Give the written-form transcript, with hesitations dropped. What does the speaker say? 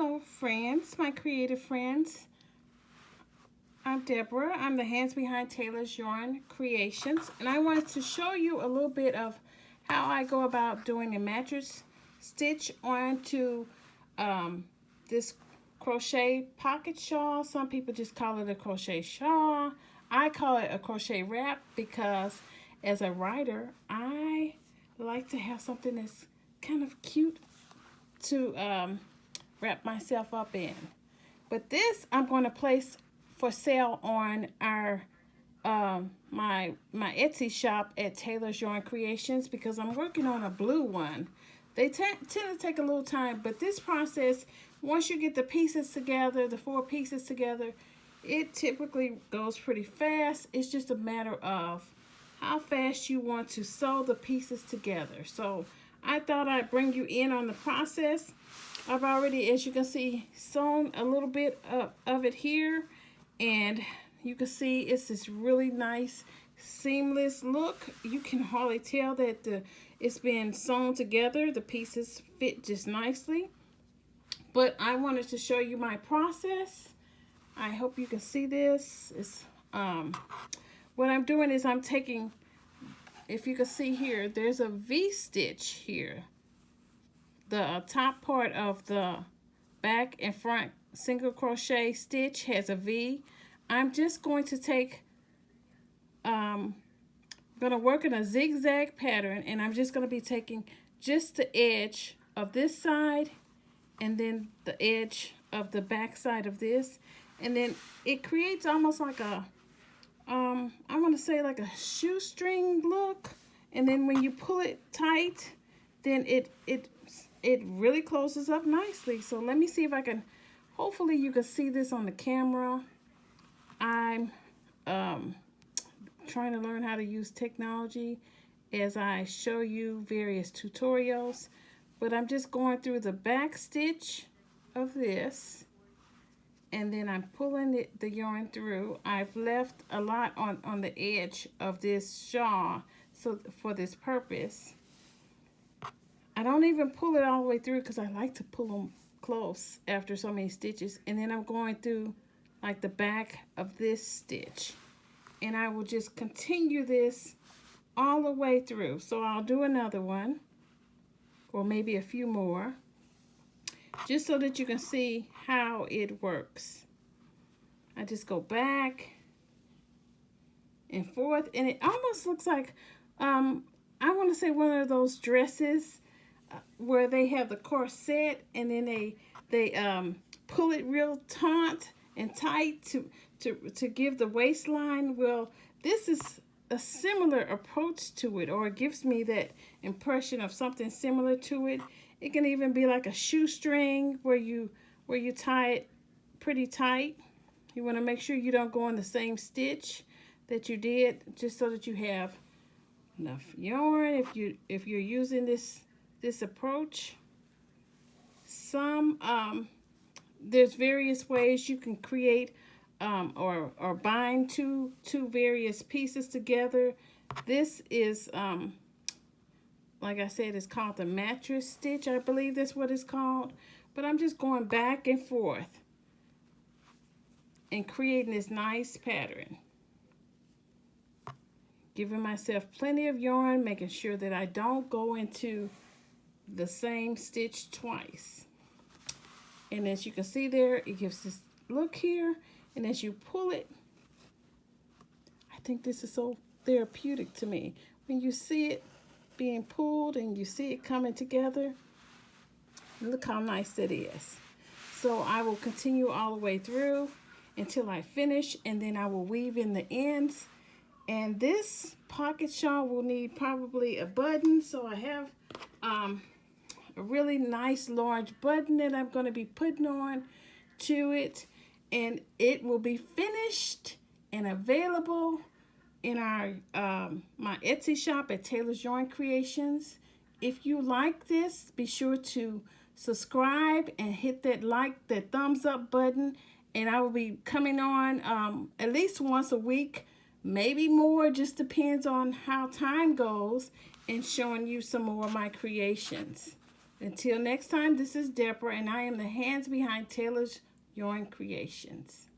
Hello friends, my creative friends. I'm Deborah. I'm the hands behind Taylor's Yarn Creations, and I wanted to show you a little bit of how I go about doing a mattress stitch onto this crochet pocket shawl. Some people just call it a crochet shawl. I call it a crochet wrap because as a writer, I like to have something that's kind of cute to wrap myself up in. But this I'm going to place for sale on our my Etsy shop at Taylor's Yarn Creations because I'm working on a blue one. They tend to take a little time, but this process, once you get the pieces together, the 4 pieces together, it typically goes pretty fast. It's just a matter of how fast you want to sew the pieces together. So I thought I'd bring you in on the process. I've already, as you can see, sewn a little bit of it here, and you can see it's this really nice seamless look. You can hardly tell that it's been sewn together. The pieces fit just nicely. But I wanted to show you my process. I hope you can see this. It's what I'm doing is I'm taking, if you can see here, there's a V-stitch here. The top part of the back and front single crochet stitch has a V. I'm just going to take, I'm going to work in a zigzag pattern, and I'm just going to be taking just the edge of this side and then the edge of the back side of this, and then it creates almost like a I want to say like a shoestring look, and then when you pull it tight, then it really closes up nicely. So let me see if I can, hopefully you can see this on the camera. I'm trying to learn how to use technology as I show you various tutorials, but I'm just going through the back stitch of this, and then I'm pulling the yarn through. I've left a lot on the edge of this shawl so for this purpose. I don't even pull it all the way through because I like to pull them close after so many stitches. And then I'm going through like the back of this stitch. And I will just continue this all the way through. So I'll do another one, or maybe a few more, just so that you can see how it works. I just go back and forth, and it almost looks like, I want to say one of those dresses where they have the corset and then they pull it real taut and tight to give the waistline. Well, this is a similar approach to it, or it gives me that impression of something similar to it. It can even be like a shoestring where you tie it pretty tight. You want to make sure you don't go on the same stitch that you did, just so that you have enough yarn if you're using this approach. There's various ways you can create or bind two various pieces together. This is like I said, it's called the mattress stitch. I believe that's what it's called. But I'm just going back and forth and creating this nice pattern, giving myself plenty of yarn, making sure that I don't go into the same stitch twice. And as you can see there, it gives this look here, and as you pull it, I think this is so therapeutic to me. When you see it being pulled and you see it coming together, look how nice that is. So I will continue all the way through until I finish, and then I will weave in the ends. And this pocket shawl will need probably a button, so I have a really nice large button that I'm going to be putting on to it, and it will be finished and available in our my Etsy shop at Taylor's Yarn Creations. If you like this, be sure to subscribe and hit that thumbs up button, and I will be coming on at least once a week, maybe more, just depends on how time goes, and showing you some more of my creations. Until next time, this is Deborah, and I am the hands behind Taylor's Yarn Creations.